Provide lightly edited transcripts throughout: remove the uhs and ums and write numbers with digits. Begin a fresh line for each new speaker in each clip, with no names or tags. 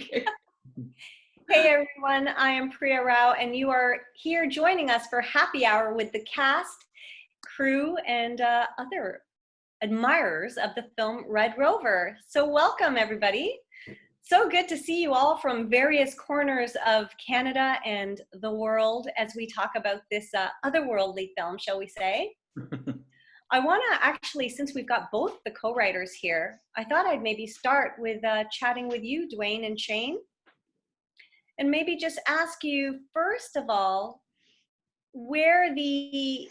Okay.
Hey everyone, I am Priya Rao, and you are here joining us for Happy Hour with the cast, crew, and other admirers of the film Red Rover. So welcome everybody. So good to see you all from various corners of Canada and the world as we talk about this otherworldly film, shall we say. I want to actually, since we've got both the co-writers here, I thought I'd maybe start with chatting with you, Dwayne and Shane. And maybe just ask you, first of all, where the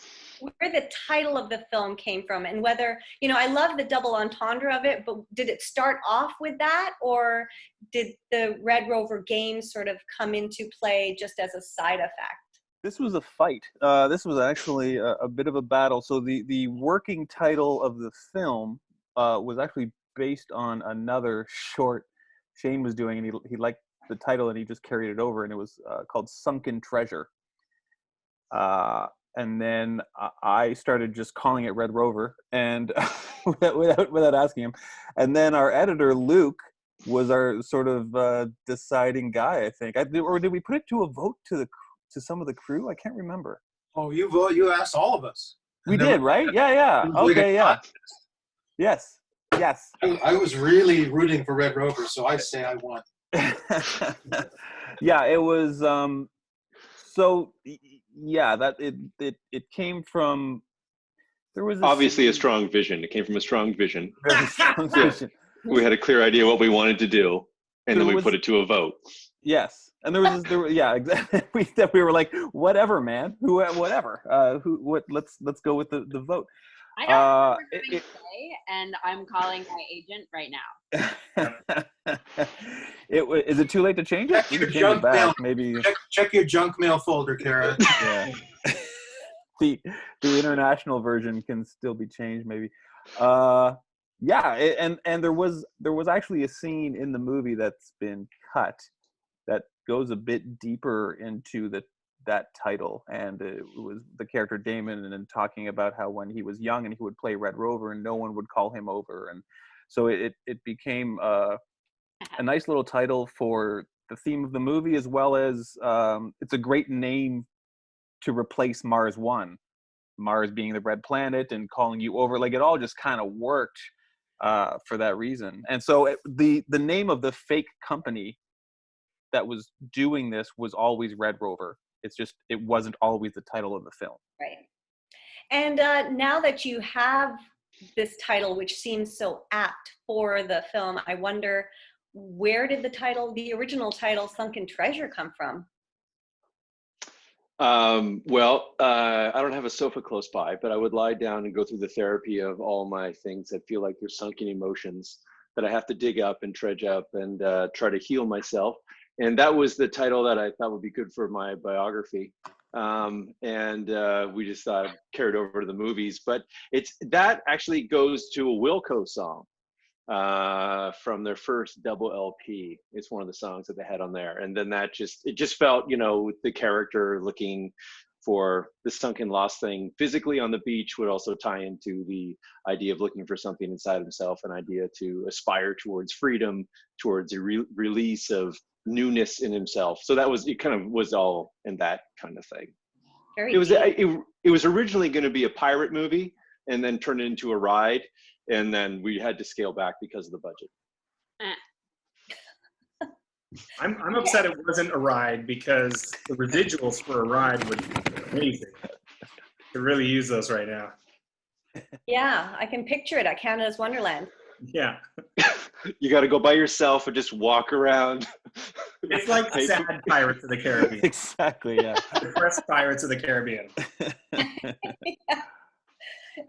title of the film came from, and whether, you know, I love the double entendre of it, but did it start off with that, or did the Red Rover games sort of come into play just as a side effect?
This was a fight. This was actually a bit of a battle. So the working title of the film was actually based on another short Shane was doing, and he liked the title and he just carried it over, and it was called Sunken Treasure. And then I started just calling it Red Rover, and without asking him. And then our editor Luke was our sort of deciding guy, I think. Or did we put it to a vote to some of the crew? I can't remember.
Oh, you asked all of us.
We did, right? Yeah. Okay, yeah. Yes.
I was really rooting for Red Rover, so I say I won.
Yeah, it was so yeah, that it came from, there was
obviously a strong vision. It came from a strong vision.
Very strong vision.
We had a clear idea what we wanted to do, and then we put it to a vote.
Yes, and yeah, exactly. We were like, whatever, man, whatever. Let's go with the vote.
I know what we're going to say, and I'm calling my agent right now.
Is it too late to change it?
Check your junk mail.
Maybe
check your junk mail folder, Kara.
Yeah. the international version can still be changed, maybe. Yeah, and there was actually a scene in the movie that's been cut that goes a bit deeper into that title, and it was the character Damon and talking about how when he was young and he would play Red Rover and no one would call him over, and so it became a nice little title for the theme of the movie, as well as it's a great name to replace Mars One, Mars being the red planet and calling you over. Like, it all just kind of worked for that reason. And so the name of the fake company that was doing this was always Red Rover. It's just, it wasn't always the title of the film.
Right. And now that you have this title, which seems so apt for the film, I wonder, where did the original title Sunken Treasure come from?
Well, I don't have a sofa close by, but I would lie down and go through the therapy of all my things that feel like they're sunken emotions that I have to dig up and dredge up and try to heal myself. And that was the title that I thought would be good for my biography. We just thought carried over to the movies. But that actually goes to a Wilco song from their first double LP. It's one of the songs that they had on there. And then it just felt, you know, the character looking for the sunken lost thing physically on the beach would also tie into the idea of looking for something inside himself, an idea to aspire towards freedom, towards a release of newness in himself. So it kind of was all in that kind of thing. It was originally going to be a pirate movie and then turned into a ride, and then we had to scale back because of the budget.
I'm upset it wasn't a ride, because the residuals for a ride would be amazing. Could really use those right now.
Yeah, I can picture it at Canada's Wonderland.
Yeah.
You got to go by yourself and just walk around.
It's like sad Pirates of the Caribbean.
Exactly, yeah.
Depressed Pirates of the Caribbean.
Yeah.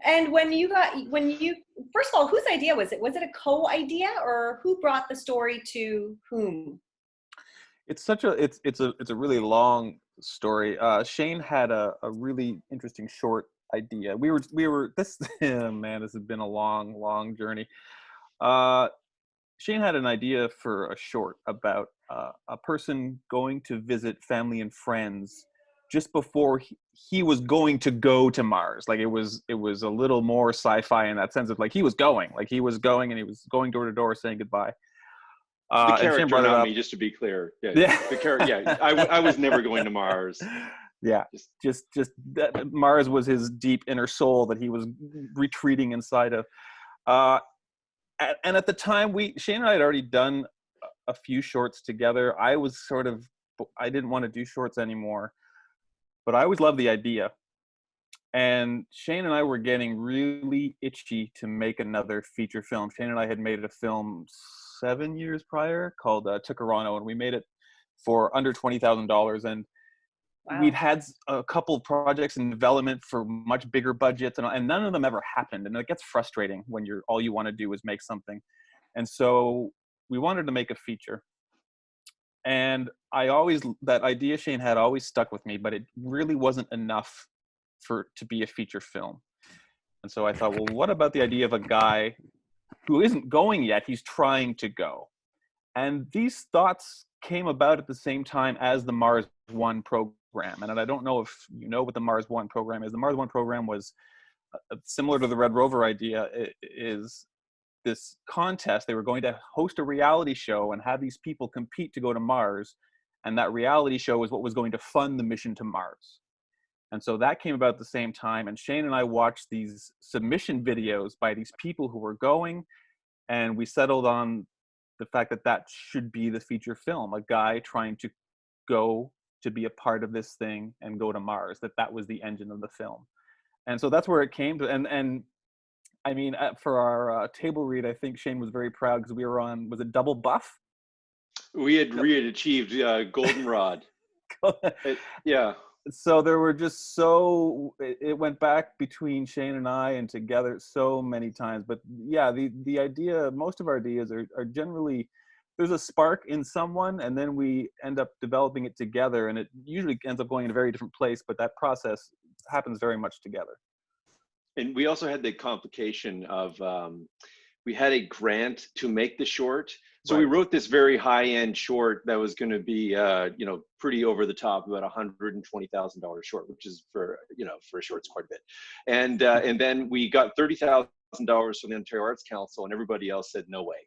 And first of all, whose idea was it? Was it a co-idea, or who brought the story to whom?
It's a really long story. Shane had a really interesting short idea. We were this man, this has been a long journey. Shane had an idea for a short about a person going to visit family and friends just before he was going to go to Mars. Like, it was a little more sci-fi in that sense of, like, he was going and he was going door to door saying goodbye.
The
and Shane
character,
brought it
not
up.
me, just to be clear. Yeah,
Yeah.
the character. Yeah, I was never going to Mars.
Yeah, just that Mars was his deep inner soul that he was retreating inside of. And at the time, Shane and I had already done a few shorts together. I didn't want to do shorts anymore, but I always loved the idea. And Shane and I were getting really itchy to make another feature film. Shane and I had made a film 7 years prior called Tucarano, and we made it for under $20,000. And
Wow.
we'd had a couple of projects in development for much bigger budgets, and none of them ever happened. And it gets frustrating when all you want to do is make something. And so we wanted to make a feature. And that idea Shane had always stuck with me, but it really wasn't enough to be a feature film. And so I thought, well, what about the idea of a guy who isn't going yet? He's trying to go. And these thoughts came about at the same time as the Mars One program. And I don't know if you know what the Mars One program is. The Mars One program was similar to the Red Rover idea. It is this contest. They were going to host a reality show and have these people compete to go to Mars. And that reality show was what was going to fund the mission to Mars. And so that came about at the same time. And Shane and I watched these submission videos by these people who were going. And we settled on the fact that should be the feature film, a guy trying to go to be a part of this thing and go to Mars, that was the engine of the film. And so that's where it came to. And I mean, for our table read, I think Shane was very proud because we were on, was it double buff?
We had achieved goldenrod. Yeah.
So there were just it went back between Shane and I and together so many times. But yeah, the idea, most of our ideas are generally, there's a spark in someone and then we end up developing it together, and it usually ends up going in a very different place, but that process happens very much together.
And we also had the complication of, we had a grant to make the short. So we wrote this very high-end short that was going to be, pretty over the top, about $120,000 short, which is for a short, it's quite a bit. And then we got $30,000 from the Ontario Arts Council, and everybody else said no way.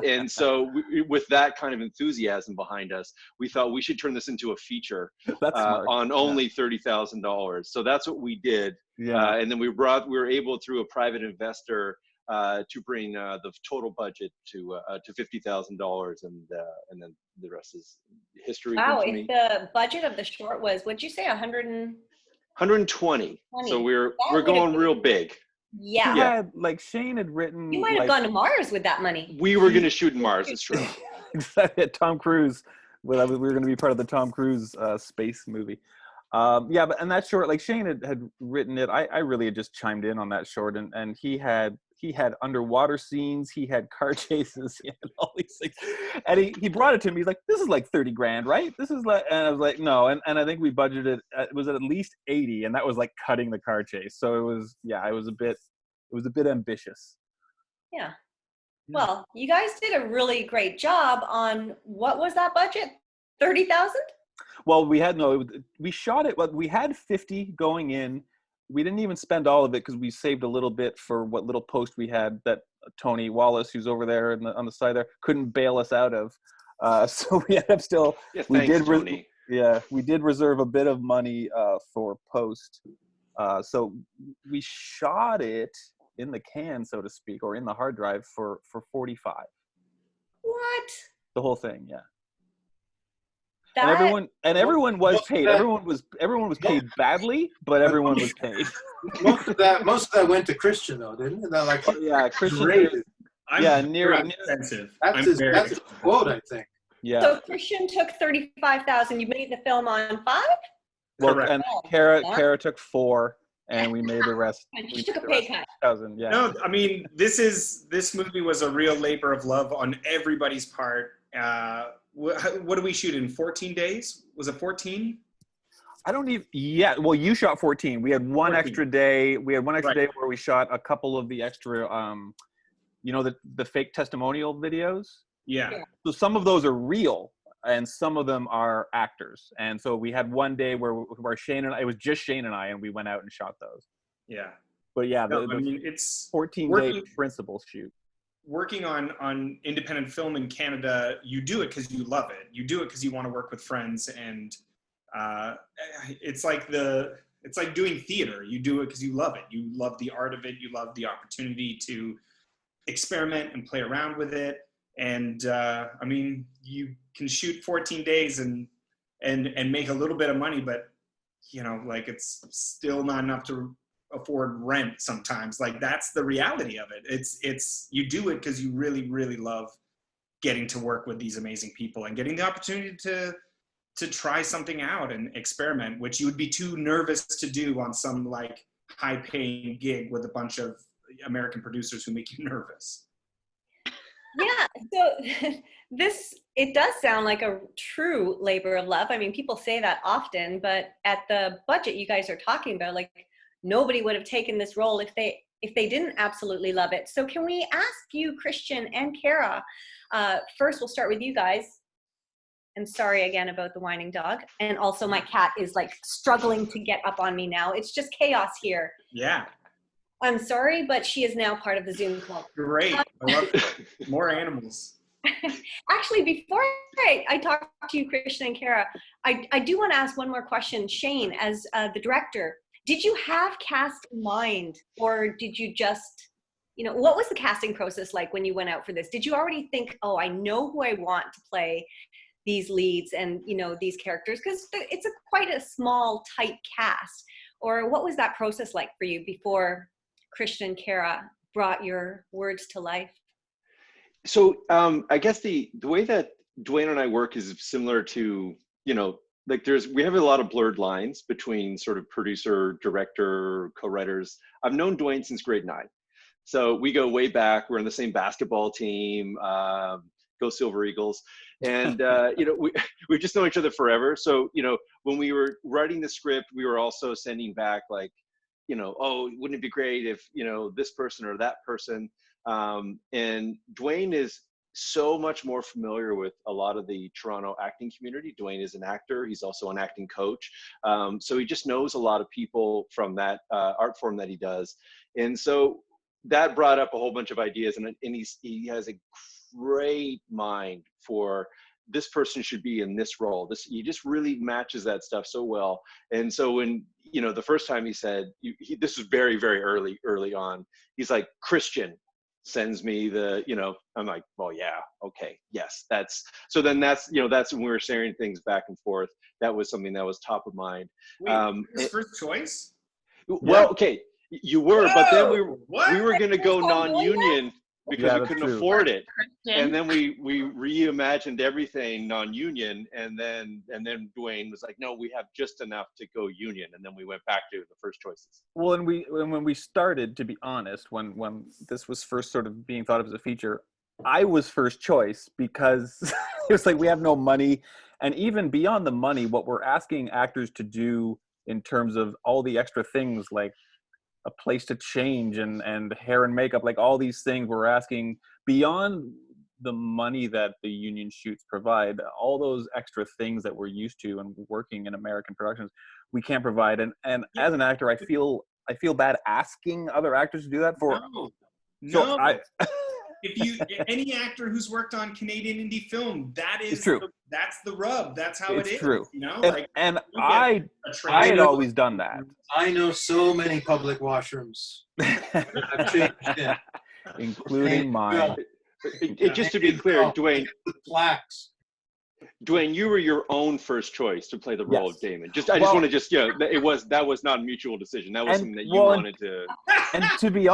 And so with that kind of enthusiasm behind us, we thought we should turn this into a feature on only $30,000. So that's what we did.
Yeah.
And then we were able through a private investor to bring the total budget to $50,000, and then the rest is history.
Wow! If the budget of the short was, what'd you say,
120? So we're going real big.
Yeah.
Like Shane had written.
You might have gone to Mars with that money.
We were going to shoot in Mars. It's true.
Tom Cruise. We were going to be part of the Tom Cruise space movie. And that short, like Shane had written it. I really had just chimed in on that short, and he had underwater scenes, he had car chases, he had all these things, and he brought it to me. He's like, "This is like 30 grand, right? This is like," and I was like, "No," and I think we budgeted it was at least 80, and that was like cutting the car chase. So it was a bit ambitious.
Yeah. Well, you guys did a really great job on, what was that budget? 30,000?
Well, we shot it. Well, we had 50 going in. We didn't even spend all of it because we saved a little bit for what little post we had that Tony Wallace, who's over there on the side there, couldn't bail us out of. So we ended up still.
Yeah, thanks, Tony.
We did reserve a bit of money for post. So we shot it in the can, so to speak, or in the hard drive for 45.
What?
The whole thing, yeah. And everyone was paid. Everyone was paid badly, but everyone was paid.
Most of that went to Christian, though, didn't it? Like,
Christian. Near
expensive.
That's his quote, I think.
Yeah.
So Christian took 35,000. You made the film on 5?
Well,
Correct.
and Kara took 4, and we made the rest.
And she took a pay cut.
1,000. Yeah.
No, I mean, this movie was a real labor of love on everybody's part. What did we shoot in 14 days? Was it 14?
I don't even. Yeah. Well, you shot 14. We had one
14.
extra day. We had one extra
Right.
day where we shot a couple of the extra, the fake testimonial videos.
Yeah.
So some of those are real, and some of them are actors. And so we had one day where Shane and I, it was just Shane and I, and we went out and shot those.
Yeah.
But yeah,
No,
the
I mean, it's
14-day principal shoot.
working on independent film in Canada, you do it because you love it. You do it because you want to work with friends, and it's like doing theater. You do it because you love it. You love the art of it. You love the opportunity to experiment and play around with it. And I mean, you can shoot 14 days and make a little bit of money, but you know, like it's still not enough to afford rent sometimes. Like that's the reality of it. It's you do it because you really, really love getting to work with these amazing people and getting the opportunity to try something out and experiment, which you would be too nervous to do on some like high paying gig with a bunch of American producers who make you nervous.
Yeah, so it does sound like a true labor of love. I mean, people say that often, but at the budget you guys are talking about, like nobody would have taken this role if they didn't absolutely love it. So can we ask you, Christian and Kara, first we'll start with you guys. And sorry again about the whining dog. And also my cat is like struggling to get up on me now. It's just chaos here.
Yeah.
I'm sorry, but she is now part of the Zoom call.
Great. I love more animals.
Actually, before I talk to you, Christian and Kara, I do want to ask one more question. Shane, as the director, did you have cast in mind, or did you just, you know, what was the casting process like when you went out for this? Did you already think, oh, I know who I want to play these leads and, you know, these characters? Because it's quite a small, tight cast. Or what was that process like for you before Christian and Kara brought your words to life?
So I guess the way that Dwayne and I work is similar to, you know, like we have a lot of blurred lines between sort of producer, director, co-writers. I've known Dwayne since grade 9. So we go way back. We're on the same basketball team, go Silver Eagles. And, you know, we've just known each other forever. So, you know, when we were writing the script, we were also sending back like, you know, oh, wouldn't it be great if, you know, this person or that person. And Dwayne is so much more familiar with a lot of the Toronto acting community. Dwayne is an actor. He's also an acting coach. So he just knows a lot of people from that art form that he does. And so that brought up a whole bunch of ideas. And he has a great mind for this person should be in this role. He just really matches that stuff so well. And so when, you know, the first time he said, this was very, very early on, he's like, Christian sends me the, you know, I'm like, well, yeah, okay, yes, so then that's, you know, that's when we were sharing things back and forth. That was something that was top of mind.
Wait, his first choice?
Well, okay, you were, but then we were going to go
What's
non-union because we couldn't afford it.
Christian.
And then we reimagined everything non-union, and then Dwayne was like, no, we have just enough to go union, and then we went back to the first choices.
Well, and when we started, to be honest, when this was first sort of being thought of as a feature, I was first choice because it was like, we have no money. And even beyond the money, what we're asking actors to do in terms of all the extra things like a place to change and hair and makeup, like all these things we're asking beyond the money that the union shoots provide, all those extra things that we're used to and working in American productions, we can't provide. And as an actor, I feel bad asking other actors to do that for.
No. If any actor who's worked on Canadian indie film, that's the rub. That's how
it's
it is.
true.
You know,
and I had always done that.
I know so many public washrooms. I've changed it.
Including mine.
Just to be clear, Dwayne, Dwayne, you were your own first choice to play the role of Damon. I just want to that was not a mutual decision. That was something that you wanted to.
And to be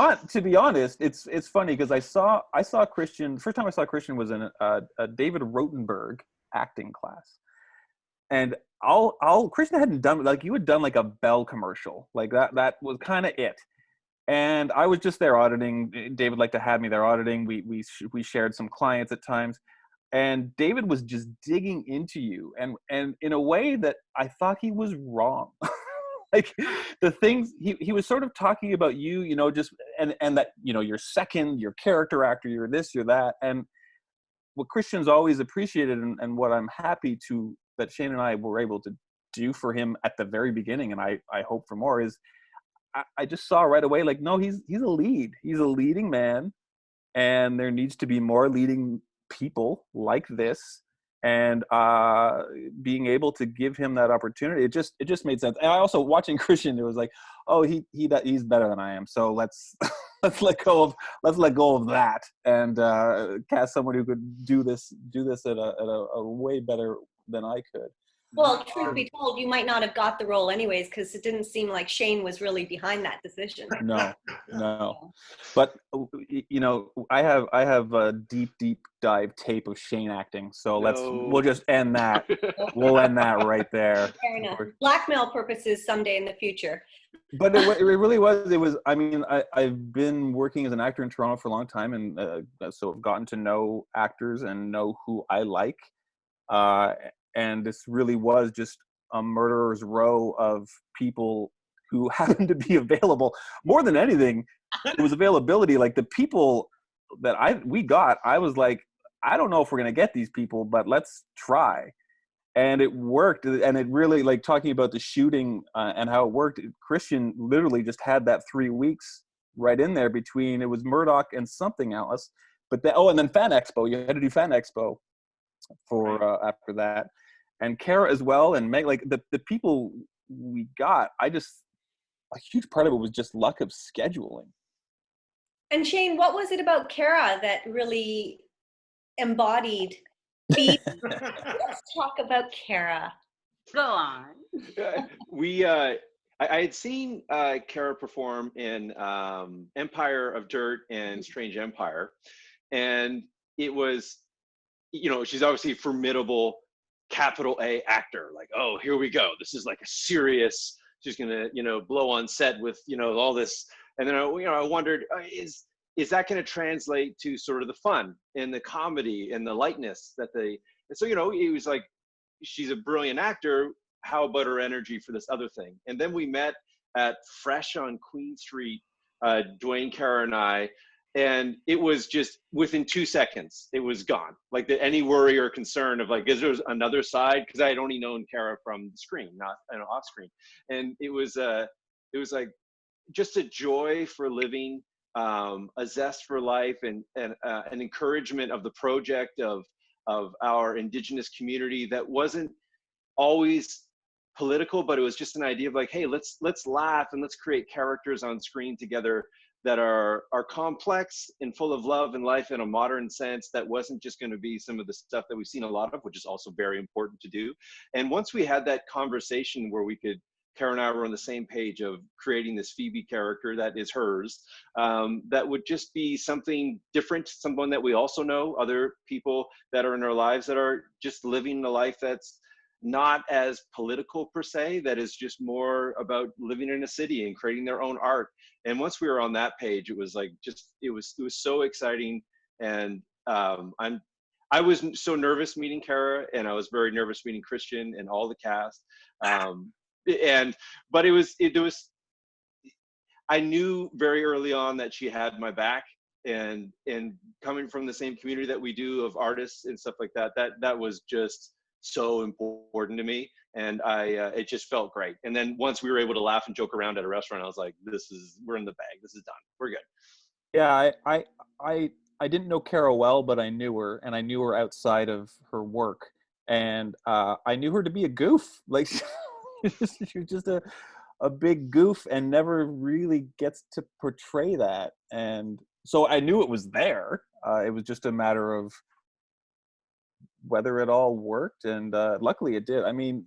honest, it's funny because I saw Christian. The first time I saw Christian was in a David Rotenberg acting class, and Christian hadn't done, like, you had done like a Bell commercial, like that was kind of it. And I was just there auditing. David liked to have me there auditing. We shared some clients at times. And David was just digging into you, and in a way that I thought he was wrong. Like the things he was sort of talking about you, you know, just and that, you know, you're character actor, you're this, you're that. And what Christian's always appreciated, and what I'm happy that Shane and I were able to do for him at the very beginning, and I hope for more, is I just saw right away, like, no, he's a lead. He's a leading man. and there needs to be more leading people like this, and being able to give him that opportunity. It just made sense. And I also, watching Christian, it was like, oh, he's better than I am, so let's let's let go of that, and cast someone who could do this at a way better than I could.
Well, truth be told, you might not have got the role anyways, because it didn't seem like Shane was really behind that decision.
No. But you know, I have a deep dive tape of Shane acting. So we'll just end that. We'll end that right there.
Fair enough. Blackmail purposes someday in the future.
But it really was. It was. I mean, I've been working as an actor in Toronto for a long time, and so I've gotten to know actors and know who I like. And this really was just a murderer's row of people who happened to be available. More than anything, it was availability. Like the people that we got, I was like, I don't know if we're gonna get these people, but let's try. And it worked. And it really, like, talking about the shooting and how it worked, Christian literally just had that 3 weeks right in there between, it was Murdoch and something else. But and then Fan Expo. You had to do Fan Expo for after that. And Kara as well, and Meg, like the people we got, a huge part of it was just luck of scheduling.
And Shane, what was it about Kara that really embodied Phoebe? Let's talk about Kara.
Go on.
I had seen Kara perform in Empire of Dirt and Strange Empire, and it was, you know, she's obviously a formidable capital A actor. Like, oh, here we go. This is like a serious. She's gonna, you know, blow on set with, you know, all this. And then I wondered, is that going to translate to sort of the fun and the comedy and the lightness that they? And so, you know, it was like, she's a brilliant actor. How about her energy for this other thing? And then we met at Fresh on Queen Street, Dwayne, Kara, and I. And it was just within 2 seconds, it was gone. Like any worry or concern of like, is there another side? Because I had only known Kara from the screen, not off screen. And it was like just a joy for living, a zest for life, and an encouragement of the project of our Indigenous community that wasn't always political, but it was just an idea of like, hey, let's laugh and let's create characters on screen together that are complex and full of love and life in a modern sense, that wasn't just going to be some of the stuff that we've seen a lot of, which is also very important to do. And once we had that conversation where Kara and I were on the same page of creating this Phoebe character that is hers, that would just be something different, someone that we also know, other people that are in our lives that are just living a life that's not as political per se, that is just more about living in a city and creating their own art. And once we were on that page, it was like, it was so exciting. And I was so nervous meeting Kara, and I was very nervous meeting Christian and all the cast. But I knew very early on that she had my back, and coming from the same community that we do of artists and stuff like that, that was just so important to me. And it just felt great. And then once we were able to laugh and joke around at a restaurant, I was like, we're in the bag. This is done. We're good.
Yeah, I didn't know Kara well, but I knew her, and I knew her outside of her work. And I knew her to be a goof. Like, she was just a big goof, and never really gets to portray that. And so I knew it was there. It was just a matter of whether it all worked, and luckily it did. I mean,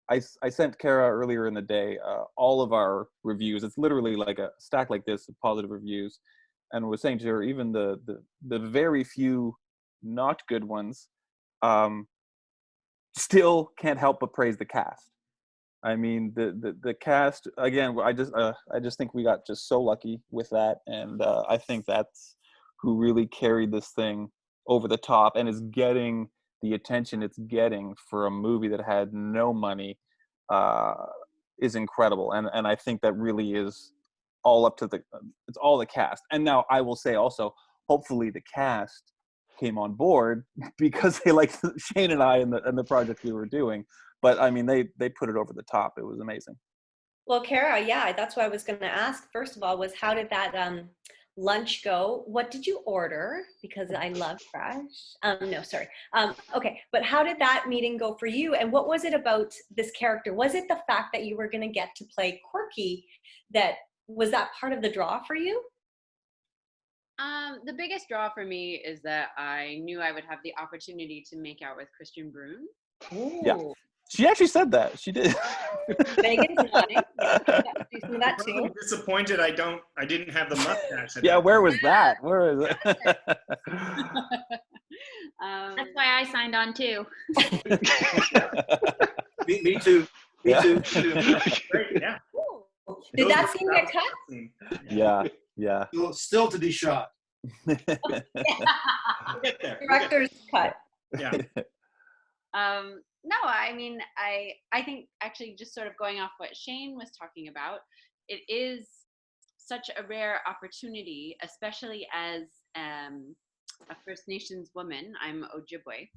I sent Kara earlier in the day all of our reviews. It's literally like a stack like this of positive reviews, and was saying to her, even the very few not good ones, still can't help but praise the cast. I mean, the cast, again, I just think we got just so lucky with that, and I think that's who really carried this thing over the top and is getting the attention it's getting for a movie that had no money, is incredible. And I think that really is all up to it's all the cast. And now I will say also, hopefully the cast came on board because they liked Shane and I and the project we were doing. But I mean, they put it over the top. It was amazing.
Well, Kara, yeah, that's what I was going to ask. First of all, was how did that lunch go? What did you order? Because I love fresh. No, sorry. Okay, but how did that meeting go for you? And what was it about this character? Was it the fact that you were going to get to play Quirky was that part of the draw for you?
The biggest draw for me is that I knew I would have the opportunity to make out with Christian Brune.
Ooh.
Yeah. She actually said that. She did.
Megan's nodding. Yeah, you see that too?
I'm disappointed I didn't have the mustache.
Yeah, where was that? Where was it?
That's why I signed on too.
Me too. Me
Yeah.
too.
Great, yeah.
Did that scene get cut?
Yeah.
Still to be shot.
We'll get there.
Director's cut.
Yeah.
No, I mean, I think actually just sort of going off what Shane was talking about, it is such a rare opportunity, especially as a First Nations woman, I'm Ojibwe,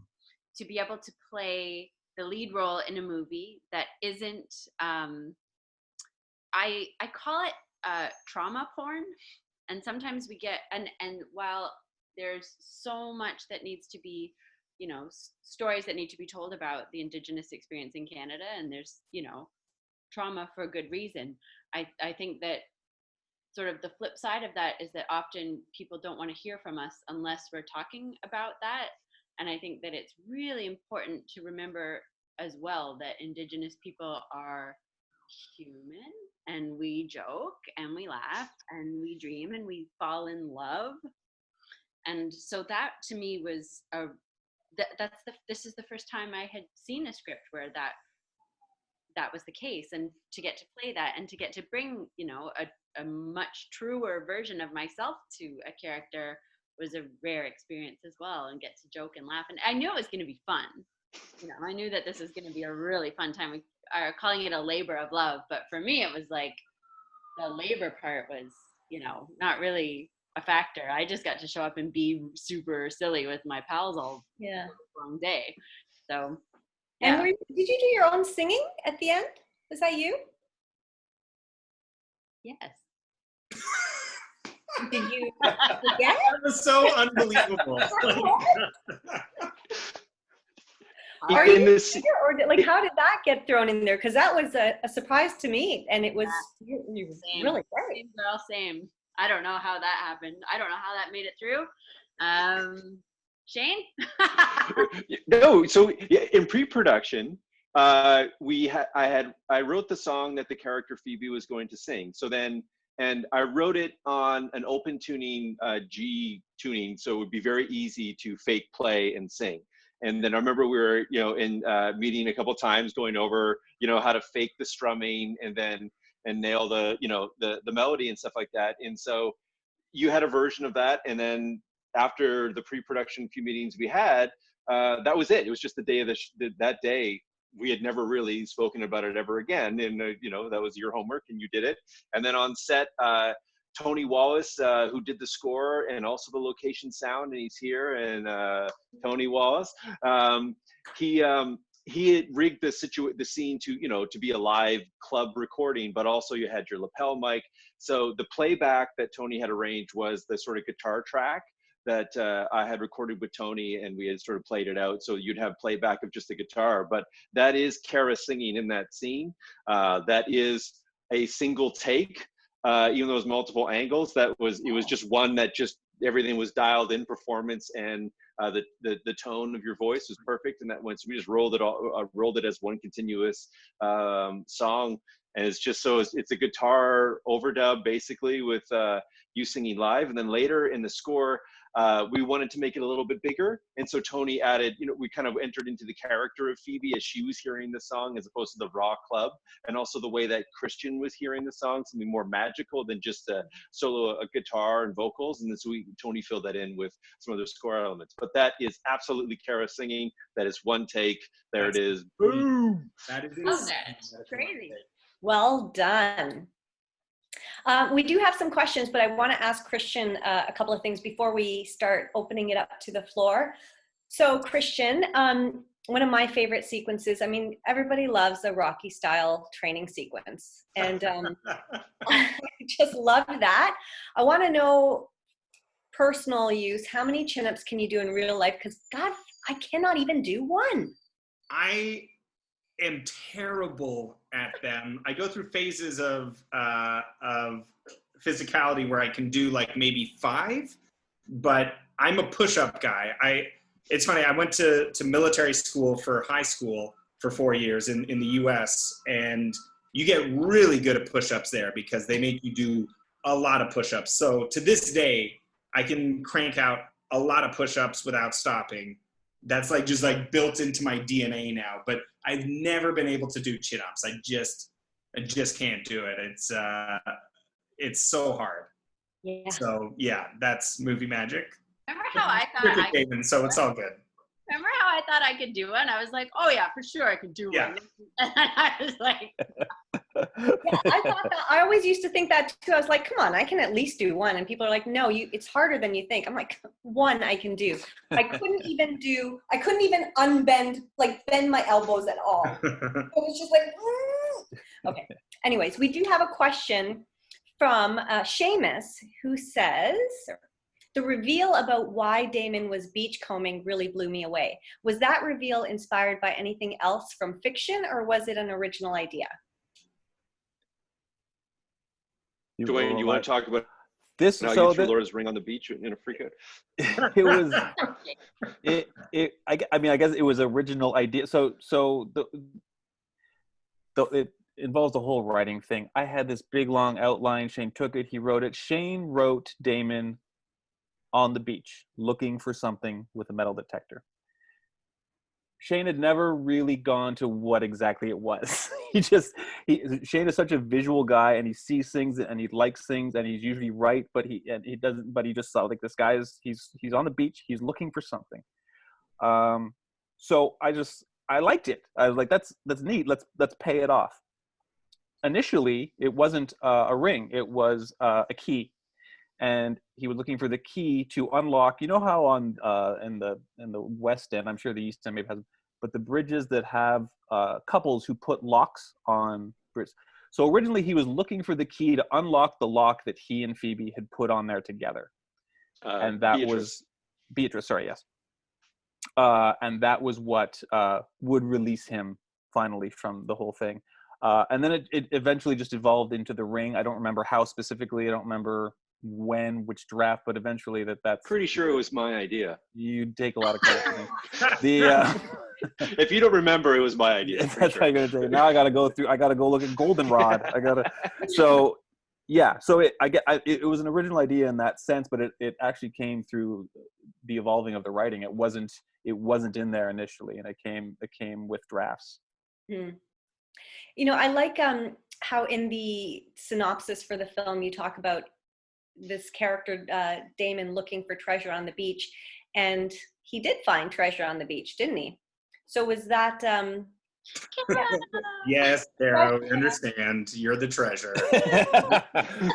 to be able to play the lead role in a movie that isn't, I call it trauma porn. And sometimes we get, and while there's so much that needs to be, stories that need to be told about the Indigenous experience in Canada, and there's, trauma for a good reason. I think that sort of the flip side of that is that often people don't want to hear from us unless we're talking about that. And I think that it's really important to remember as well that Indigenous people are human, and we joke and we laugh and we dream and we fall in love. And so that to me was this is the first time I had seen a script where that was the case, and to get to play that and to get to bring a much truer version of myself to a character was a rare experience as well, and get to joke and laugh. And I knew it was going to be fun. I knew that this was going to be a really fun time. We are calling it a labor of love, but for me it was like the labor part was not really a factor. I just got to show up and be super silly with my pals all long day. So yeah.
And did you do your own singing at the end? Was that you?
Yes.
Did you forget?
That was so unbelievable.
Are you or how did that get thrown in there? Because that was a surprise to me, and it was really great.
Same girl, same. I don't know how that happened. I don't know how that made it through. Shane?
No, so in pre-production, I wrote the song that the character Phoebe was going to sing. So then, and I wrote it on an open tuning G tuning, so it would be very easy to fake play and sing. And then I remember we were, in meeting a couple times, going over, how to fake the strumming and nail the, the melody and stuff like that. And so you had a version of that, and then after the pre-production few meetings we had, that was it. It was just the day of that day. We had never really spoken about it ever again, and that was your homework, and you did it. And then on set, Tony Wallace, who did the score and also the location sound, and he's here, and Tony Wallace, he had rigged the scene to be a live club recording, but also you had your lapel mic. So the playback that Tony had arranged was the sort of guitar track that I had recorded with Tony, and we had sort of played it out. So you'd have playback of just the guitar, but that is Kara singing in that scene. That is a single take. Even though it was multiple angles, it was just one that just everything was dialed in, performance, and the tone of your voice was perfect. And that once we just rolled it as one continuous song, and it's just it's a guitar overdub basically with you singing live. And then later in the score, we wanted to make it a little bit bigger, and so Tony added, we kind of entered into the character of Phoebe as she was hearing the song, as opposed to the raw club, and also the way that Christian was hearing the song, something more magical than just a solo, a guitar and vocals. And then so Tony filled that in with some other score elements. But that is absolutely Kara singing. That is one take. It is. Boom.
That is
that's crazy.
Well done. We do have some questions, but I want to ask Christian a couple of things before we start opening it up to the floor. So Christian, one of my favorite sequences, everybody loves the Rocky style training sequence. And I just love that. I want to know personal use, how many chin-ups can you do in real life? Because God, I cannot even do one.
I am terrible at them. I go through phases of physicality where I can do like maybe 5, but I'm a push-up guy. It's funny, I went to military school for high school for 4 years in the US, and you get really good at push-ups there because they make you do a lot of push-ups. So to this day, I can crank out a lot of push-ups without stopping. That's like just like built into my DNA now, but I've never been able to do chin-ups. I just can't do it. It's so hard.
Yeah.
So yeah, that's movie magic.
Remember how I thought I could,
So it's all good.
remember how I thought I could do one? I was like, oh yeah, for sure I could do
Yeah.
one. And I was like,
Yeah, I thought that. I always used to think that too. I was like, come on, I can at least do one. And people are like, no, it's harder than you think. I'm like, one I can do. I couldn't even unbend, like bend my elbows at all. It was just like, okay. Anyways, we do have a question from Seamus, who says, the reveal about why Damon was beachcombing really blew me away. Was that reveal inspired by anything else from fiction, or was it an original idea?
Dwayne, you want to talk about
this?
how
So
you threw Laura's ring on the beach in a freak out?
it was. I mean, I guess it was original idea. So it involves the whole writing thing. I had this big long outline. Shane took it. He wrote it. Shane wrote Damon on the beach looking for something with a metal detector. Shane had never really gone to what exactly it was. Shane is such a visual guy, and he sees things and he likes things, and he's usually right, but he just saw like this guy he's on the beach, he's looking for something. So I liked it. I was like, that's neat. Let's pay it off. Initially, it wasn't a ring. It was a key. And he was looking for the key to unlock. You know how on in the West End, I'm sure the East End maybe has, but the bridges that have couples who put locks on bridges. So originally he was looking for the key to unlock the lock that he and Phoebe had put on there together, and that was Beatrice. Sorry, yes. And that was what would release him finally from the whole thing. And then it eventually just evolved into the ring. I don't remember how specifically. I don't remember which draft, but eventually that's
Pretty sure it was my idea.
You take a lot of credit for me.
If you don't remember, it was my idea.
That's how you're gonna say. Now I gotta go look at Goldenrod. So it was an original idea in that sense, but it actually came through the evolving of the writing. It wasn't in there initially, and it came with drafts.
You know, I like how in the synopsis for the film you talk about this character Damon looking for treasure on the beach, and he did find treasure on the beach, didn't he? So was that
Yes, Darrow, I understand. You're the treasure.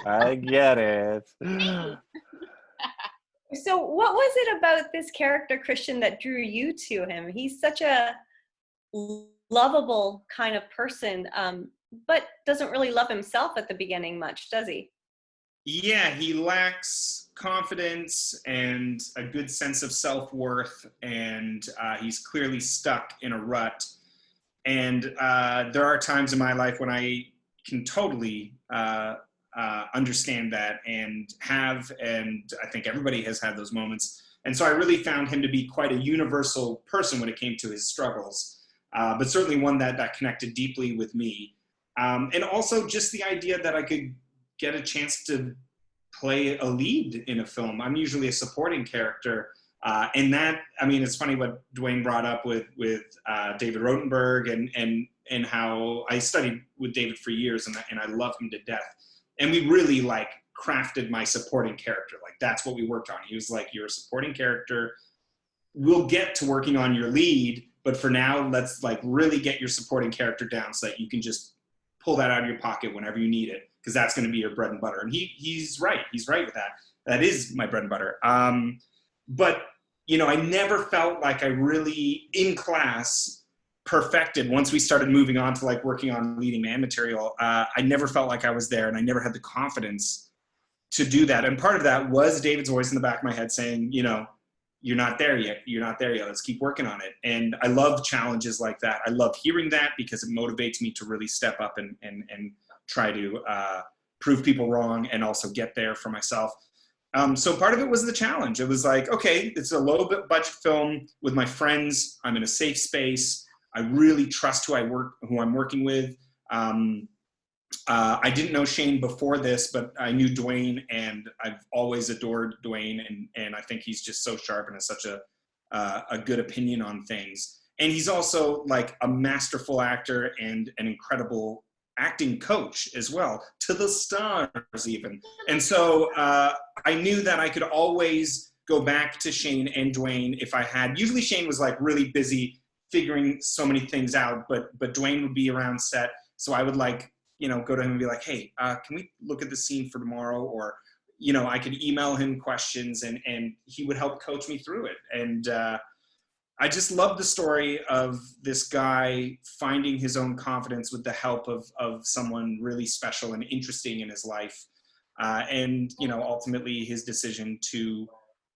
I get it.
So what was it about this character, Christian, that drew you to him? He's such a lovable kind of person, but doesn't really love himself at the beginning much, does he?
Yeah, he lacks confidence and a good sense of self-worth, and he's clearly stuck in a rut. And there are times in my life when I can totally understand that and I think everybody has had those moments. And so I really found him to be quite a universal person when it came to his struggles, but certainly one that connected deeply with me. And also just the idea that I could get a chance to play a lead in a film. I'm usually a supporting character. And that, I mean, it's funny what Dwayne brought up with David Rotenberg and how I studied with David for years and I love him to death. And we really like crafted my supporting character. Like that's what we worked on. He was like, you're a supporting character. We'll get to working on your lead, but for now, let's like really get your supporting character down so that you can just pull that out of your pocket whenever you need it, because that's going to be your bread and butter. And he's right. He's right with that. That is my bread and butter. But, you know, I never felt like I really, in class, perfected once we started moving on to like working on leading man material. I never felt like I was there, and I never had the confidence to do that. And part of that was David's voice in the back of my head saying, you know, you're not there yet. You're not there yet. Let's keep working on it. And I love challenges like that. I love hearing that because it motivates me to really step up and try to prove people wrong and also get there for myself. So part of it was the challenge. It was like, okay, it's a low budget film with my friends. I'm in a safe space. I really trust who I'm working with. I didn't know Shane before this, but I knew Dwayne, and I've always adored Dwayne, and I think he's just so sharp and has such a good opinion on things. And he's also like a masterful actor and an incredible acting coach as well, to the stars even. And so I knew that I could always go back to Shane and Dwayne if I had. Usually Shane was like really busy figuring so many things out, but Dwayne would be around set, so I would like, you know, go to him and be like, hey, can we look at the scene for tomorrow? Or, you know, I could email him questions and he would help coach me through it. And I just love the story of this guy finding his own confidence with the help of someone really special and interesting in his life. And, you know, ultimately his decision to,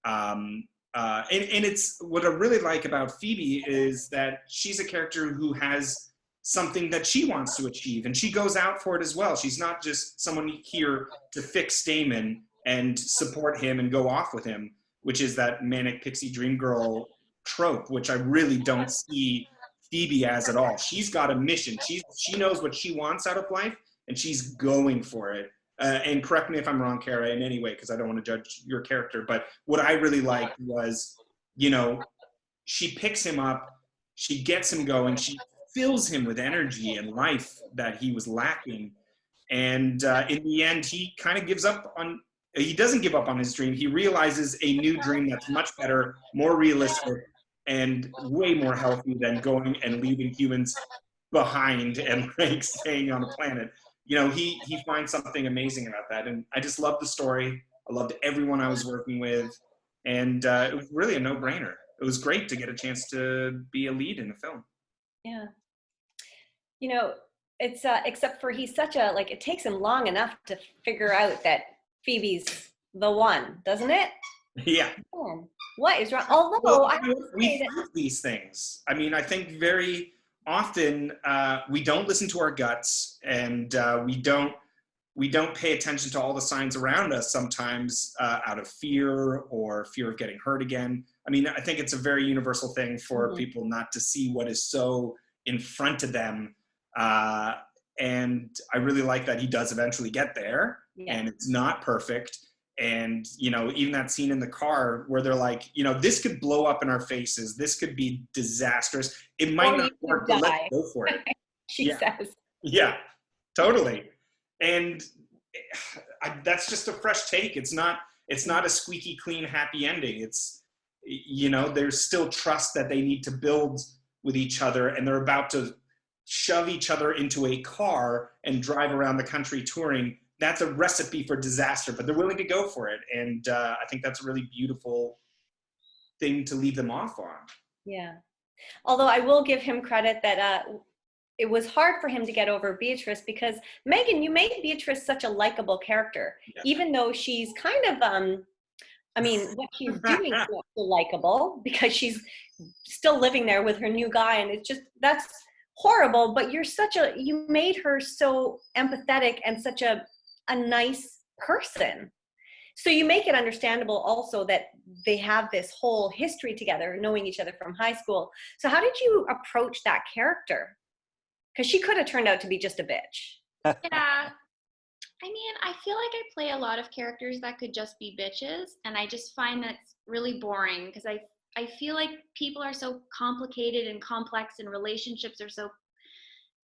and it's what I really like about Phoebe is that she's a character who has something that she wants to achieve, and she goes out for it as well. She's not just someone here to fix Damon and support him and go off with him, which is that manic pixie dream girl trope, which I really don't see Phoebe as at all. She's got a mission. She knows what she wants out of life, and she's going for it. And correct me if I'm wrong, Kara, in any way, because I don't want to judge your character, but what I really liked was, you know, she picks him up, she gets him going, she fills him with energy and life that he was lacking. And in the end, he kind of gives up on, he doesn't give up on his dream. He realizes a new dream that's much better, more realistic, and way more healthy than going and leaving humans behind and like staying on a planet. You know, he finds something amazing about that. And I just loved the story. I loved everyone I was working with. And it was really a no-brainer. It was great to get a chance to be a lead in the film.
Yeah. You know, it's except for he's such a, like, it takes him long enough to figure out that Phoebe's the one, doesn't it?
Yeah.
What is wrong? Although
well, we find these things. I mean, I think very often we don't listen to our guts, and we don't pay attention to all the signs around us sometimes out of fear or fear of getting hurt again. I mean, I think it's a very universal thing for people not to see what is so in front of them. And I really like that he does eventually get there, and it's not perfect. And, you know, even that scene in the car where they're like, you know, this could blow up in our faces. This could be disastrous. It might not work, but let's go for it.
She says.
Yeah, totally. And that's just a fresh take. It's not a squeaky clean, happy ending. It's, you know, there's still trust that they need to build with each other, and they're about to shove each other into a car and drive around the country touring. That's a recipe for disaster, but they're willing to go for it. And I think that's a really beautiful thing to leave them off on.
Yeah. Although I will give him credit that it was hard for him to get over Beatrice, because Megan, you made Beatrice such a likable character, even though she's kind of, I mean, what she's doing is not so likable because she's still living there with her new guy. And it's just, that's horrible, but you made her so empathetic and such a nice person. So you make it understandable also that they have this whole history together, knowing each other from high school. So how did you approach that character? Because she could have turned out to be just a bitch.
Yeah. I mean, I feel like I play a lot of characters that could just be bitches, and I just find that's really boring because I feel like people are so complicated and complex, and relationships are so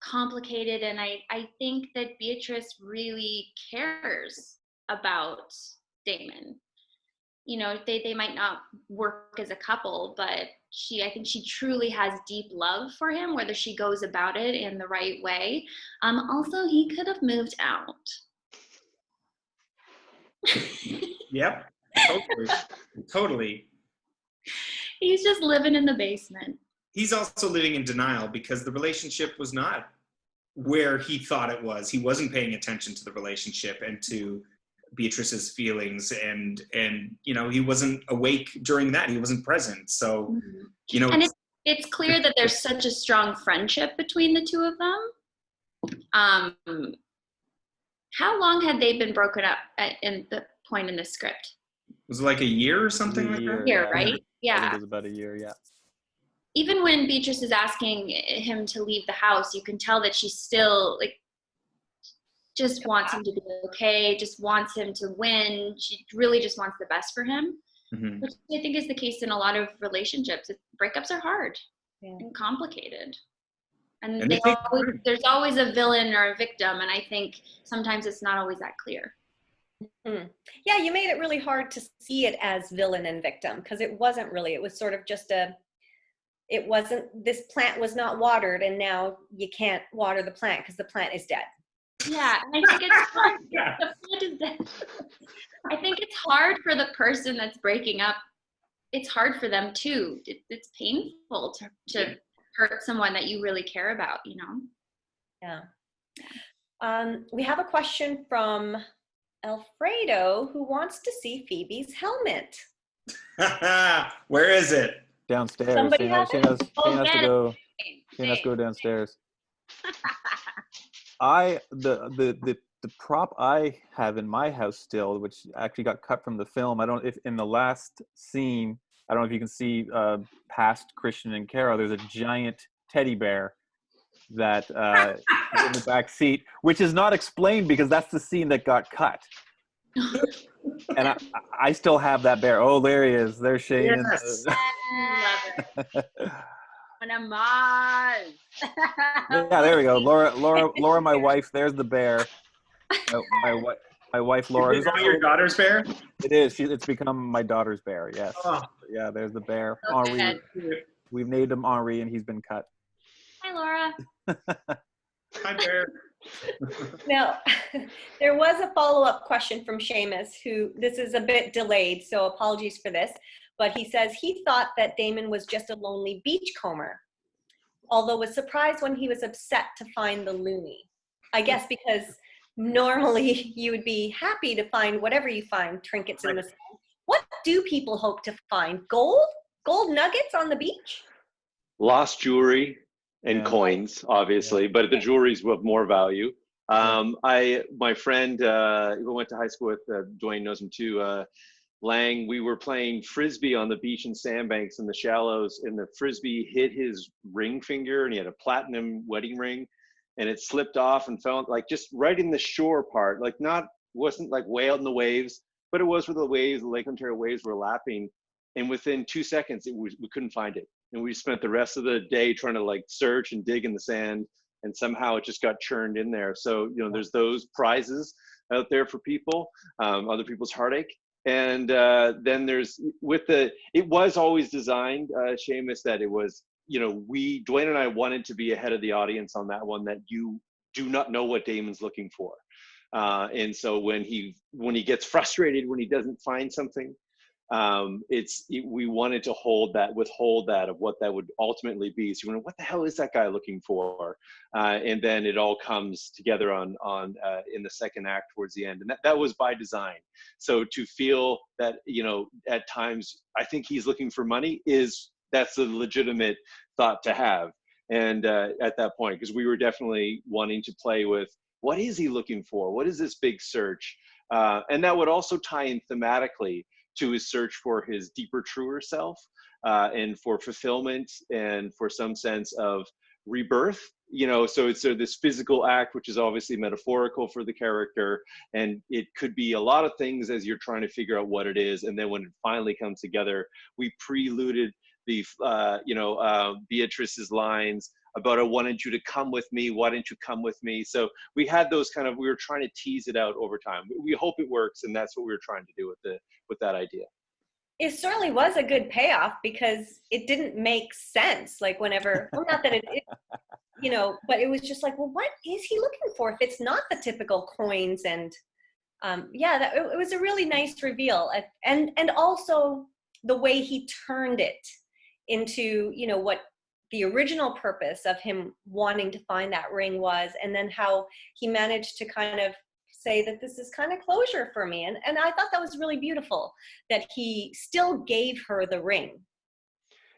complicated, and I think that Beatrice really cares about Damon. You know, they might not work as a couple, but I think she truly has deep love for him, whether she goes about it in the right way. Also, he could have moved out.
Yep, totally.
He's just living in the basement.
He's also living in denial because the relationship was not where he thought it was. He wasn't paying attention to the relationship and to Beatrice's feelings, and you know, he wasn't awake during that. He wasn't present. So, you know,
and it's clear that there's such a strong friendship between the two of them. How long had they been broken up in the point in the script?
was it like a year or something like that?
Year, right?
I think
Yeah.
it was about a year. Yeah.
Even when Beatrice is asking him to leave the house, you can tell that she's still like just wants him to be okay, just wants him to win. She really just wants the best for him, which I think is the case in a lot of relationships. Breakups are hard and complicated. And there's always a villain or a victim, and I think sometimes it's not always that clear.
Yeah, you made it really hard to see it as villain and victim, because it wasn't really. It was sort of just this plant was not watered, and now you can't water the plant because the plant is dead.
Yeah, and I think it's hard. The plant is dead. I think it's hard for the person that's breaking up. It's hard for them too. It's painful to hurt someone that you really care about, you know?
Yeah. We have a question from Alfredo, who wants to see Phoebe's helmet.
Where is it?
Downstairs.
Somebody
Shane
have
has to go downstairs. The prop I have in my house still, which actually got cut from the film. I don't if in the last scene, I don't know if you can see past Christian and Kara, there's a giant teddy bear that is in the back seat, which is not explained because that's the scene that got cut. And I still have that bear. Oh, there he is. There's Shane.
Yes.
Love it. When I'm Mars.
Yeah, there we go. Laura, my wife. There's the bear. My wife, Laura.
Is it your daughter's bear?
It is. It's become my daughter's bear. Yes.
Oh.
Yeah. There's the bear.
Okay.
Henri. We've named him Henri, and he's been cut.
Hi, Laura.
Hi, bear.
Now, there was a follow-up question from Seamus, who, this is a bit delayed, so apologies for this, but he says he thought that Damon was just a lonely beachcomber, although was surprised when he was upset to find the loonie. I guess because normally you would be happy to find whatever you find, trinkets in the sand. What do people hope to find? Gold? Gold nuggets on the beach?
Lost jewelry and coins, obviously, but the jewelry's of more value. My friend who went to high school with, Dwayne knows him too, Lang, we were playing Frisbee on the beach in sandbanks in the shallows, and the Frisbee hit his ring finger, and he had a platinum wedding ring, and it slipped off and fell like just right in the shore part, like wasn't like way out in the waves, but it was where the waves, the Lake Ontario waves were lapping. And within 2 seconds, we couldn't find it. And we spent the rest of the day trying to like search and dig in the sand, and somehow it just got churned in there. So, you know, there's those prizes out there for people, other people's heartache. And then there's it was always designed, Seamus, that it was, you know, Dwayne and I wanted to be ahead of the audience on that one, that you do not know what Damon's looking for. And so when he gets frustrated, when he doesn't find something, we wanted to withhold that of what that would ultimately be. So you wonder, what the hell is that guy looking for? And then it all comes together in the second act towards the end, and that was by design. So to feel that, you know, at times I think he's looking for money, that's a legitimate thought to have. And at that point, because we were definitely wanting to play with, what is he looking for? What is this big search? And that would also tie in thematically to his search for his deeper, truer self, and for fulfillment, and for some sense of rebirth. You know, so it's this physical act, which is obviously metaphorical for the character, and it could be a lot of things as you're trying to figure out what it is. And then when it finally comes together, we preluded the Beatrice's lines about, I wanted you to come with me, why didn't you come with me? So we had those we were trying to tease it out over time. We hope it works, and that's what we were trying to do with that idea.
It certainly was a good payoff, because it didn't make sense. Like whenever, well, not that it you know, but it was just like, well, what is he looking for if it's not the typical coins? And it was a really nice reveal. And also the way he turned it into, you know, what the original purpose of him wanting to find that ring was, and then how he managed to kind of say that this is kind of closure for me. And I thought that was really beautiful that he still gave her the ring.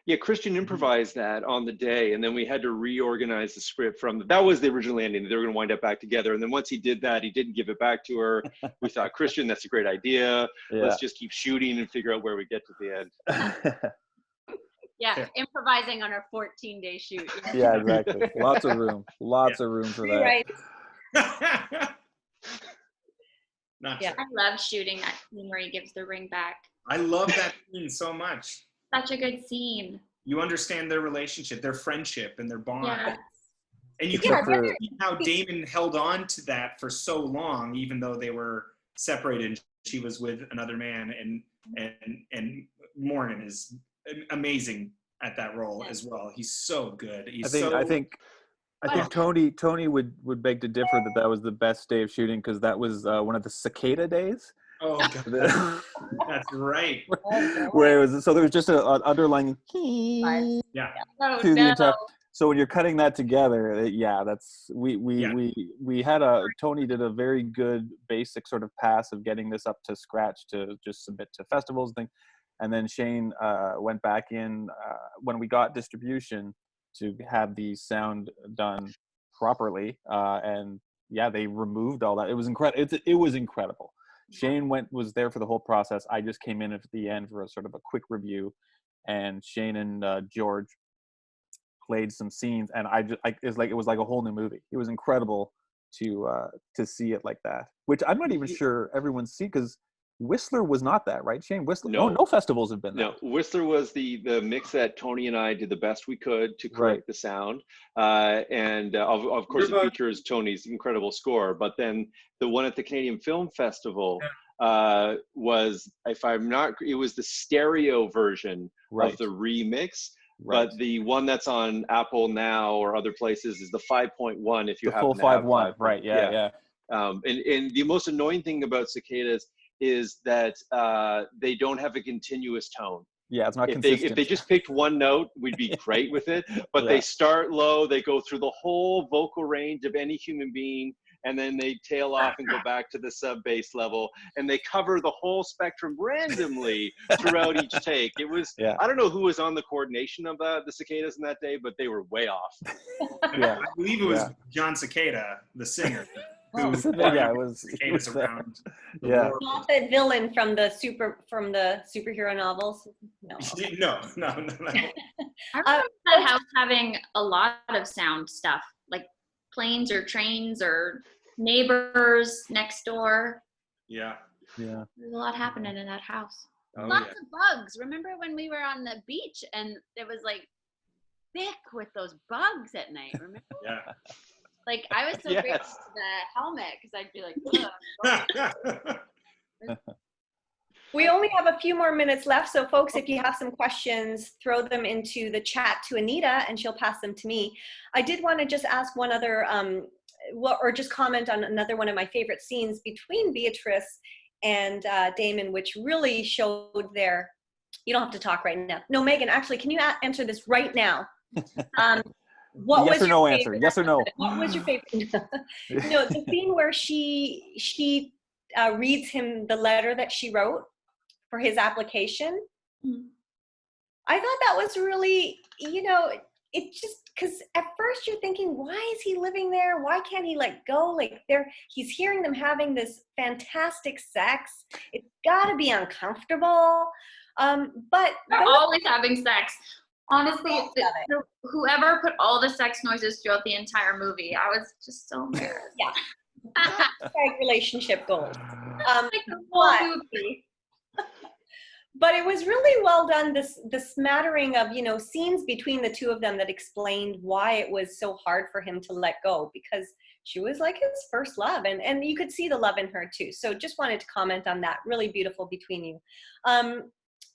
Yeah, Christian improvised that on the day, and then we had to reorganize the script from that was the original ending. They were going to wind up back together, and then once he did that, he didn't give it back to her. We thought, Christian, that's a great idea.
Yeah.
Let's just keep shooting and figure out where we get to the end.
Yeah, improvising on our 14-day shoot.
Yeah, exactly. Lots of room. Lots of room for that.
Right.
Not
Yeah.
true.
I love shooting that scene where he gives the ring back.
I love that scene so much.
Such a good scene.
You understand their relationship, their friendship, and their bond.
Yeah.
And you
Except
can
for-
see how Damon held on to that for so long, even though they were separated. She was with another man, and Morgan is amazing at that role as well. He's so good.
I think Tony would beg to differ that was the best day of shooting because that was one of the cicada days.
Oh God, that's right.
Where it was, so there was just an underlying
Yeah.
Oh,
through the
no.
entire. So when you're cutting that together, yeah, that's we had Tony did a very good basic sort of pass of getting this up to scratch to just submit to festivals and things, and then Shane went back in when we got distribution to have the sound done properly, and yeah, they removed all that. It was incredible. It was incredible. Shane was there for the whole process. I just came in at the end for a sort of a quick review, and Shane and George played some scenes, and it was like a whole new movie. It was incredible to see it like that. Which I'm not even sure everyone's seen because Whistler was not that, right? Shane, Whistler. No festivals have been that.
No, Whistler was the mix that Tony and I did the best we could to correct the sound, and of course it features Tony's incredible score. But then the one at the Canadian Film Festival was, if I'm not, it was the stereo version of the remix.
Right.
But the one that's on Apple now or other places is the 5.1. If you have
full 5.1, right? Yeah.
And the most annoying thing about cicadas is that they don't have a continuous tone.
Yeah, it's not consistent.
If they just picked one note, we'd be great with it. But they start low, they go through the whole vocal range of any human being, and then they tail off and go back to the sub bass level, and they cover the whole spectrum randomly throughout each take. It was, I don't know who was on the coordination of the cicadas in that day, but they were way off.
I believe it was John Cicada, the singer.
It was
cicadas around.
Not the villain from the superhero novels. No.
No.
I remember that house having a lot of sound stuff, like planes or trains or neighbors next door.
Yeah.
Yeah.
There's a lot happening in that house.
Lots of bugs. Remember when we were on the beach and it was like thick with those bugs at night? Remember?
Yeah.
Like I was so grateful for the helmet because I'd be like, ugh.
We only have a few more minutes left, so folks, if you have some questions, throw them into the chat to Anita, and she'll pass them to me. I did want to just ask one other, or just comment on another one of my favorite scenes between Beatrice and Damon, which really showed their. You don't have to talk right now. No, Megan, actually, can you answer this right now? What
yes
was
or
your
no
favorite?
answer. Yes or no.
What was your favorite? No, the scene where she reads him the letter that she wrote for his application. I thought that was really, it just, because at first you're thinking, why is he living there? Why can't he go? He's hearing them having this fantastic sex. It's got to be uncomfortable. But
they're always having sex. Honestly, whoever put all the sex noises throughout the entire movie, I was just so embarrassed.
Yeah. Relationship goals. But it was really well done, the smattering of, scenes between the two of them that explained why it was so hard for him to let go, because she was like his first love, and you could see the love in her too. So just wanted to comment on that. Really beautiful between you.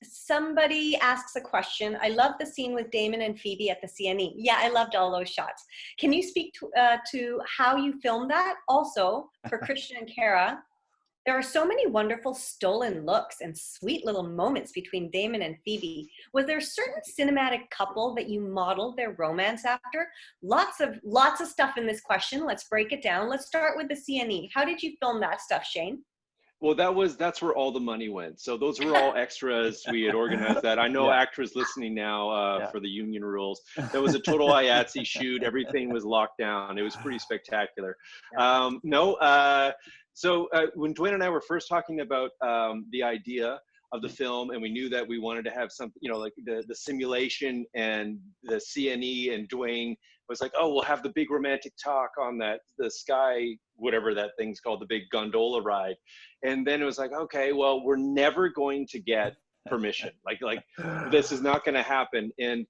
Somebody asks a question. I love the scene with Damon and Phoebe at the CNE. Yeah, I loved all those shots. Can you speak to how you filmed that? Also, for Christian and Kara, There are so many wonderful stolen looks and sweet little moments between Damon and Phoebe. Was there a certain cinematic couple that you modeled their romance after? Lots of stuff in this question. Let's break it down. Let's start with the CNE. How did you film that stuff, Shane?
Well, that's where all the money went. So those were all extras. We had organized that. I know actors listening now for the union rules. That was a total IATSE shoot. Everything was locked down. It was pretty spectacular. So when Dwayne and I were first talking about the idea of the film, and we knew that we wanted to have something, like the simulation and the CNE, and Dwayne was like, oh, we'll have the big romantic talk on the sky, whatever that thing's called, the big gondola ride. And then it was like, okay, well, we're never going to get permission. Like this is not going to happen. And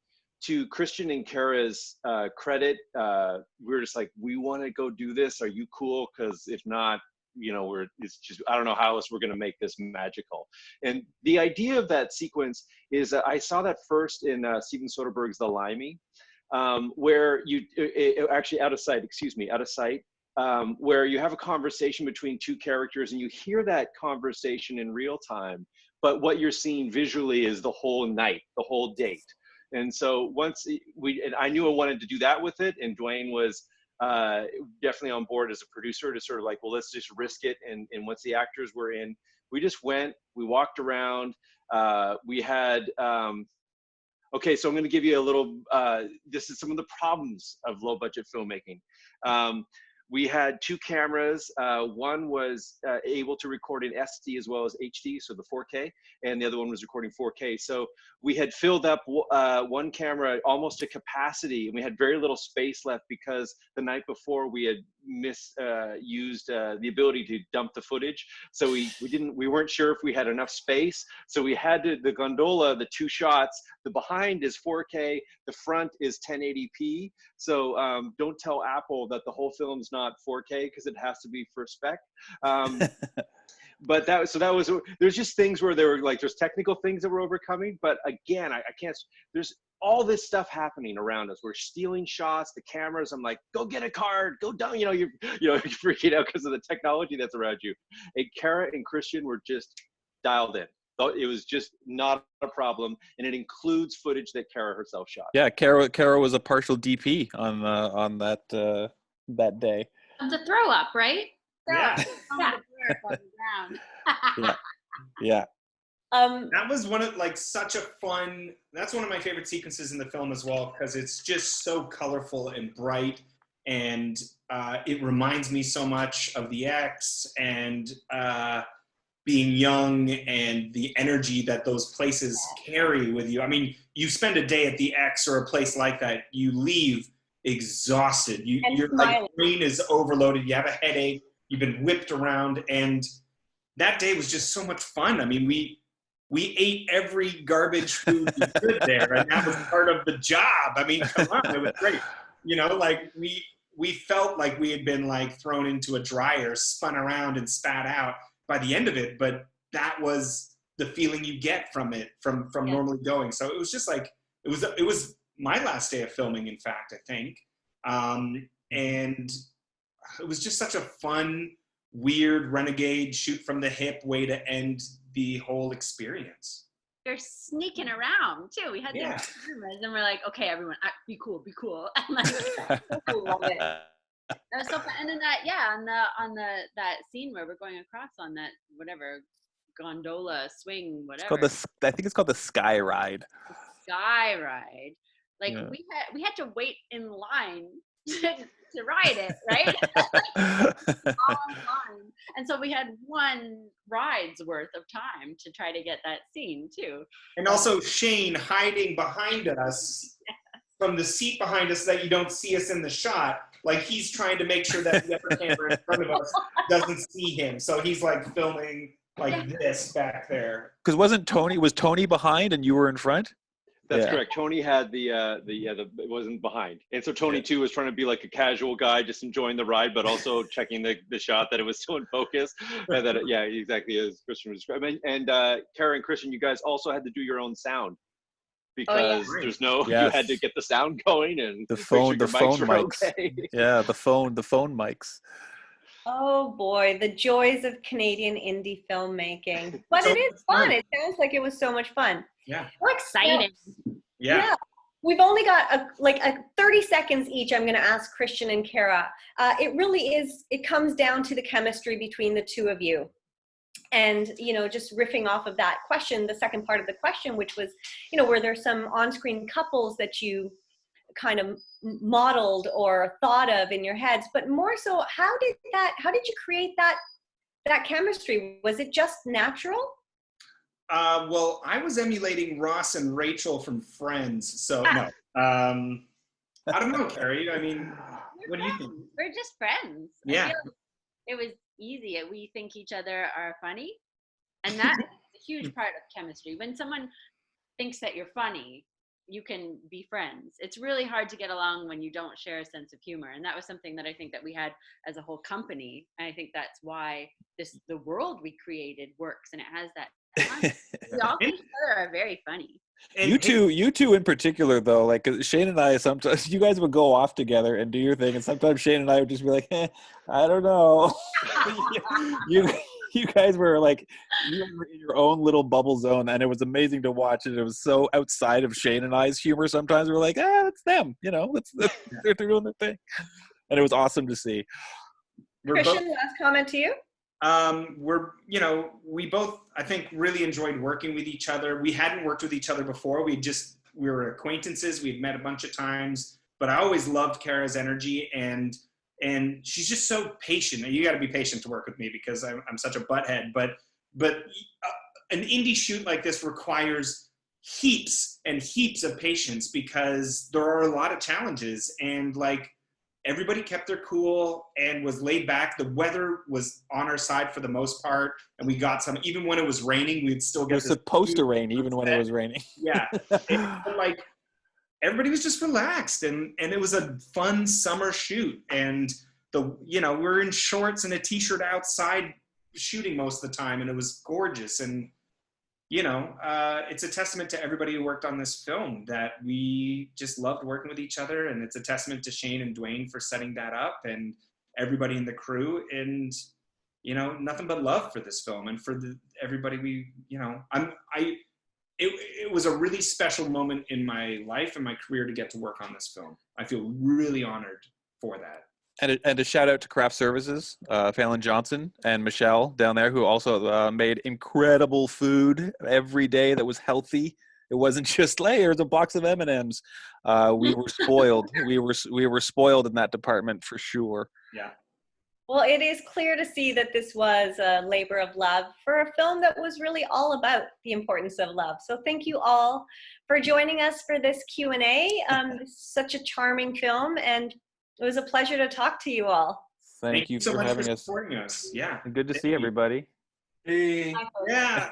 to Christian and Kara's credit, we were just like, we want to go do this. Are you cool? Because if not, it's just, I don't know how else we're going to make this magical. And the idea of that sequence is I saw that first in Steven Soderbergh's The Limey, where actually out of sight, where you have a conversation between two characters and you hear that conversation in real time, but what you're seeing visually is the whole night, the whole date. And so I knew I wanted to do that with it, and Dwayne was definitely on board as a producer to sort of like, well, let's just risk it. And once the actors were in, we just went, we walked around, we had, okay, so I'm going to give you a little, this is some of the problems of low budget filmmaking. We had two cameras. One was able to record in SD as well as HD, so the 4K, and the other one was recording 4K. So we had filled up one camera almost to capacity, and we had very little space left because the night before we had misused the ability to dump the footage. So we weren't sure if we had enough space. So we had the gondola, the two shots. The behind is 4K, the front is 1080p. So don't tell Apple that the whole film's not 4K because it has to be for spec. But there's just things where there's technical things that we're overcoming. But again, I can't, there's all this stuff happening around us. We're stealing shots, the cameras. I'm like, go get a card, go down. You're freaking out because of the technology that's around you. And Kara and Christian were just dialed in. It was just not a problem, and it includes footage that Kara herself shot.
Yeah, Kara was a partial DP on that day.
Of the throw up, right?
Yeah.
Yeah.
That was that's one of my favorite sequences in the film as well, because it's just so colorful and bright, and it reminds me so much of the X and being young and the energy that those places carry with you. I mean, you spend a day at the X or a place like that, you leave exhausted. Your brain is overloaded. You have a headache. You've been whipped around, and that day was just so much fun. I mean, we ate every garbage food we could there, and that was part of the job. I mean, come on, it was great. We felt like we had been thrown into a dryer, spun around, and spat out by the end of it. But that was the feeling you get from it, from normally going. So it was just it was my last day of filming, in fact, I think. And it was just such a fun, weird, renegade, shoot from the hip way to end the whole experience.
They're sneaking around too. We had these cameras, and we're like, okay, everyone, be cool. And love it. That was so fun. And then that scene where we're going across on that whatever gondola swing, whatever.
I think it's called the Sky Ride.
The Sky Ride. We had to wait in line to ride it, right? Online. And so we had one ride's worth of time to try to get that scene too.
And also Shane hiding behind us from the seat behind us so that you don't see us in the shot. He's trying to make sure that the other camera in front of us doesn't see him. So he's filming this back there.
Because was Tony behind and you were in front?
That's correct. Tony had it wasn't behind. And so Tony too was trying to be like a casual guy, just enjoying the ride, but also checking the shot that it was still in focus. And that, exactly as Christian was describing. And Kara and Christian, you guys also had to do your own sound because there's no, you had to get the sound going and
the phone mics.
okay.
Yeah, the phone mics.
Oh boy, the joys of Canadian indie filmmaking. But
So
it is
much
fun.
fun.
It sounds like it was so much fun.
Yeah.
So exciting.
Yeah.
We've only got a 30 seconds each. I'm going to ask Christian and Kara. It really is, it comes down to the chemistry between the two of you. And, you know, just riffing off of that question, the second part of the question, which was, you know, were there some on-screen couples that you kind of modeled or thought of in your heads? But more so, how did you create that chemistry? Was it just natural?
Well, I was emulating Ross and Rachel from Friends, so no. I don't know, Carrie. I mean, what do you think?
We're just friends.
Yeah.
I feel like it was easy. We think each other are funny, and that's a huge part of chemistry. When someone thinks that you're funny, you can be friends. It's really hard to get along when you don't share a sense of humor, and that was something that I think that we had as a whole company, and I think that's why the world we created works, and it has that. We all think each other are very funny.
And
You two in particular, though, like 'cause Shane and I, sometimes you guys would go off together and do your thing, and sometimes Shane and I would just be like, I don't know. you guys were like, you were in your own little bubble zone, and it was amazing to watch it. It was so outside of Shane and I's humor. Sometimes we were like, it's them, you know, they're doing their thing, and it was awesome to see.
Christian, last comment to you.
We both, I think, really enjoyed working with each other. We hadn't worked with each other before. We were acquaintances. We'd met a bunch of times, but I always loved Kara's energy, and she's just so patient. You got to be patient to work with me because I'm such a butthead. But an indie shoot like this requires heaps and heaps of patience because there are a lot of challenges, and like, everybody kept their cool and was laid back. The weather was on our side for the most part, and we got some. Even when it was raining, we'd still get.
It was supposed to rain, even when it was raining.
Yeah, and like everybody was just relaxed, and it was a fun summer shoot. And we're in shorts and a t-shirt outside shooting most of the time, and it was gorgeous. And it's a testament to everybody who worked on this film that we just loved working with each other. And it's a testament to Shane and Dwayne for setting that up, and everybody in the crew. And, nothing but love for this film and for everybody it was a really special moment in my life and my career to get to work on this film. I feel really honored for that.
And a shout out to Craft Services, Fallon Johnson and Michelle down there, who also made incredible food every day that was healthy. It wasn't just, hey, here's a box of M&Ms. We were spoiled. we were spoiled in that department for sure.
Yeah.
Well, it is clear to see that this was a labor of love for a film that was really all about the importance of love. So thank you all for joining us for this Q&A. Such a charming film, and it was a pleasure to talk to you all.
Thank you
so
for
much
having
for
us.
supporting us. Yeah.
Good to see everybody.
Hey.
Yeah.